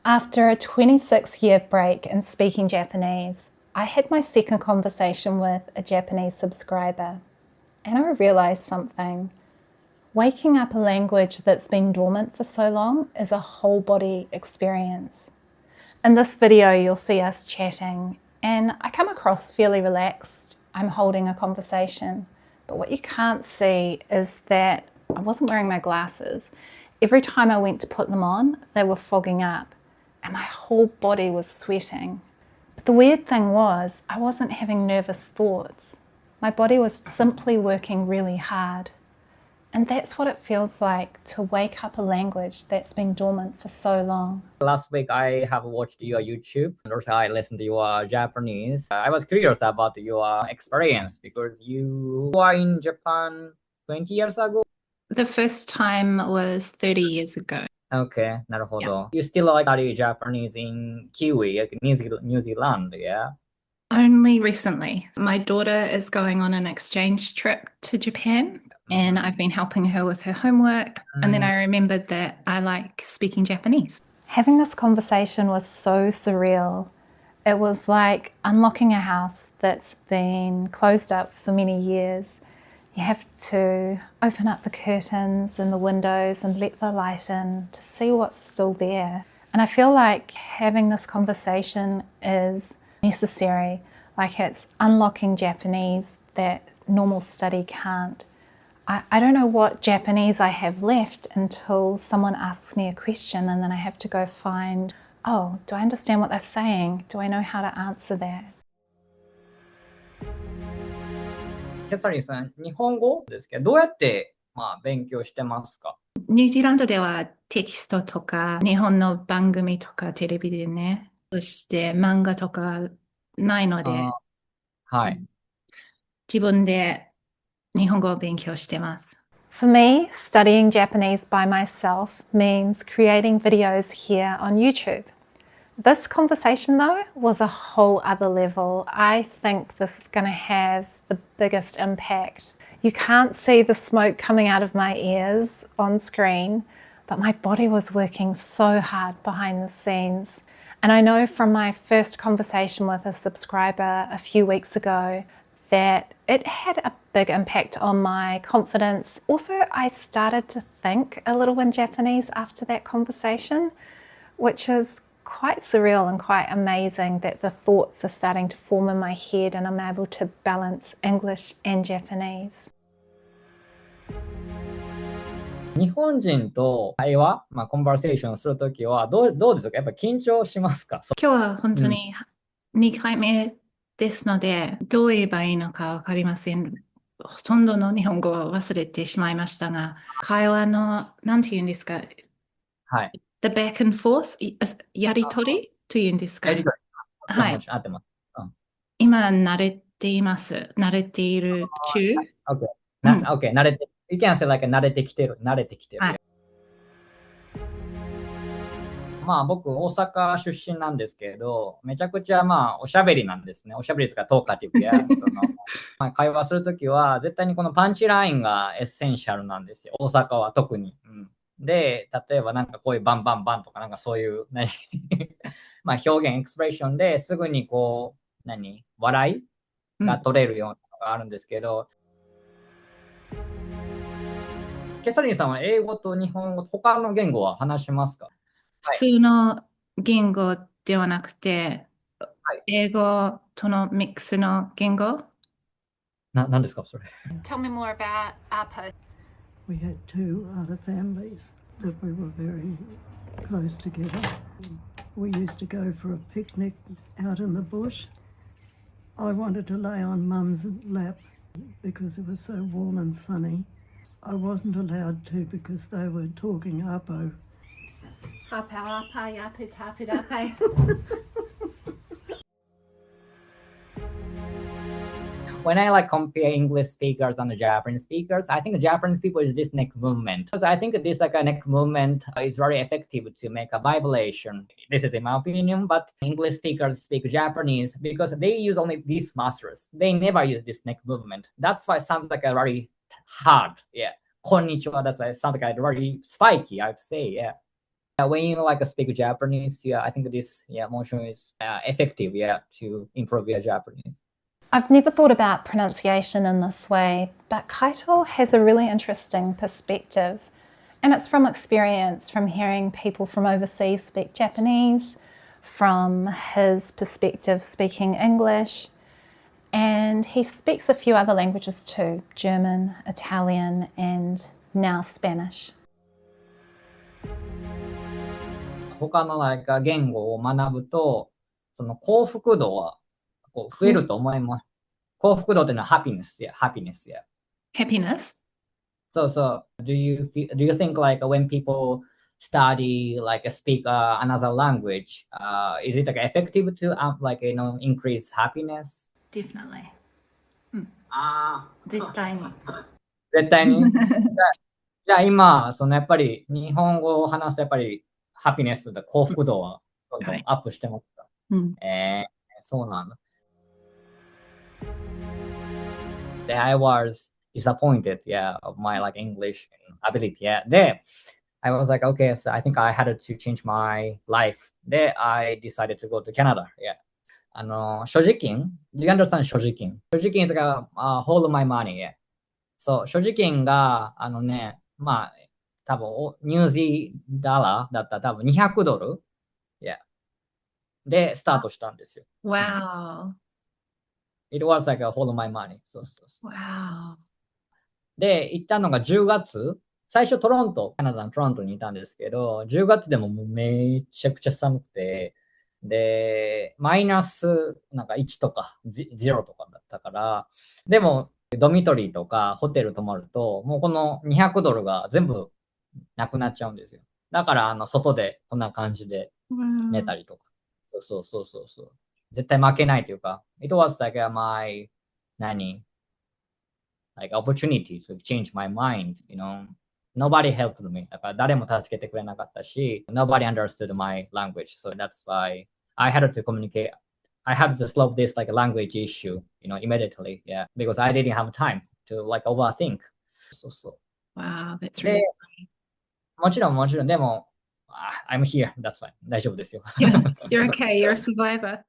After a 26-year break in speaking Japanese, I had my second conversation with a Japanese subscriber, and I realized something. Waking up a language that's been dormant for so long is a whole body experience. In this video, you'll see us chatting, and I come across fairly relaxed. I'm holding a conversation, but what you can't see is that I wasn't wearing my glasses. Every time I went to put them on, they were fogging up, and my whole body was sweating. But the weird thing was, I wasn't having nervous thoughts. My body was simply working really hard. And that's what it feels like to wake up a language that's been dormant for so long. Last week, I have watched your YouTube and also I listened to your Japanese. I was curious about your experience because you were in Japan 20 years ago. The first time was 30 years ago. Okay, なるほど。You still like study Japanese in Kiwi, like New Zealand, yeah? Only recently. My daughter is going on an exchange trip to Japan, and I've been helping her with her homework. And then I remembered that I like speaking Japanese. Having this conversation was so surreal. It was like unlocking a house that's been closed up for many years. You have to open up the curtains and the windows and let the light in to see what's still there. And I feel like having this conversation is necessary, like it's unlocking Japanese that normal study can't. I don't know what Japanese I have left until someone asks me a question, and then I have to go find, oh, do I understand what they're saying? Do I know how to answer that? キャサリンさん、日本語ですけど、どうやって、勉強してますか？ニュージーランドではテキストとか日本の番組とかテレビでね、そして漫画とかないので、はい。自分で日本語を勉強してます。For me, studying Japanese by myself means creating videos here on YouTube. This conversation, though, was a whole other level. I think this is going to have the biggest impact. You can't see the smoke coming out of my ears on screen, but my body was working so hard behind the scenes. And I know from my first conversation with a subscriber a few weeks ago that it had a big impact on my confidence. Also, I started to think a little in Japanese after that conversation, which is quite surreal and quite amazing that the thoughts are starting to form in my head and I'm able to balance English and Japanese. 日本人と会話、コンバーセーションするときはどうですか？やっぱ緊張しますか？今日は本当に2回目ですので、どう言えばいいのかわかりません。ほとんどの日本語を忘れてしまいましたが、会話の、なんて言うんですか？はい。The back and forth? やりとりというんですか？やりとり。はい。合ってます。今、慣れています。慣れている中。OK。慣れて、you can say like 慣れてきてる。慣れてきてる。はい。僕、大阪出身なんですけど、めちゃくちゃおしゃべりなんですね。おしゃべりですか、トーカティブや。会話するときは、絶対にこのパンチラインがエッセンシャルなんですよ。大阪は特に。で、例えばなんかこういうバンバンバンとかなんかそういう、表現、エクスプレッションですぐにこう、笑いが取れるようなのがあるんですけど、ケサリンさんは英語と日本語、他の言語は話しますか？普通の言語ではなくて、英語とのミックスの言語。何ですかそれ？ Tell me more about APO. We had two other families that we were very close together. We used to go for a picnic out in the bush. I wanted to lay on Mum's lap because it was so warm and sunny. I wasn't allowed to because they were talking Apo. Apo, Apo, Yapu, Tapu, Dape. When I compare English speakers and the Japanese speakers, I think the Japanese people is this neck movement. Because I think this a neck movement is very effective to make a vibration. This is in my opinion, but English speakers speak Japanese because they use only these muscles. They never use this neck movement. That's why it sounds like a very hard. Yeah. Konnichiwa, that's why it sounds like a very spiky, I would say, yeah. When you like speak Japanese, I think this motion is effective to improve your Japanese. I've never thought about pronunciation in this way, but Kaito has a really interesting perspective. And it's from experience, from hearing people from overseas speak Japanese, from his perspective speaking English. And he speaks a few other languages too, German, Italian, and now Spanish. 他の言語を学ぶと、その幸福度はこう増えると思います。幸福度っていうのはhappiness. Happiness? So do you think like when people study like speak another language, is it like effective to increase happiness? Definitely. 絶対に。絶対に。じゃあ今、そのやっぱり日本語を話すとやっぱりハピネスで幸福度はどんどんアップしてますか？そうなんだ。I was disappointed, of my like English ability. Then I was like, okay, so I think I had to change my life. Then I decided to go to Canada. 所持金 Do you understand 所持金 所持金 is like hold my money. そう、所持金がまあ多分ニュージーダラーだったら多分$200、でスタートしたんですよ。Wow. It was like a hold my money. そう。Wow. で、行ったのが10月。最初カナダのトロントにいたんですけど、10月でももうめちゃくちゃ寒くて、で、マイナスなんか1とか0とかだったから、でもドミトリーとかホテル泊まると、もうこの$200が全部なくなっちゃうんですよ。だから外でこんな感じで寝たりとか。そう。絶対負けないというか、It was like my like opportunity to change my mind, Nobody helped me. だから誰も助けてくれなかったし、Nobody understood my language. So that's why I had to communicate. I had to solve this like language issue, immediately. Because I didn't have time to like overthink. そう。Wow, that's really もちろん、でも、I'm here. That's fine. 大丈夫ですよ。Yeah, you're okay. You're a survivor.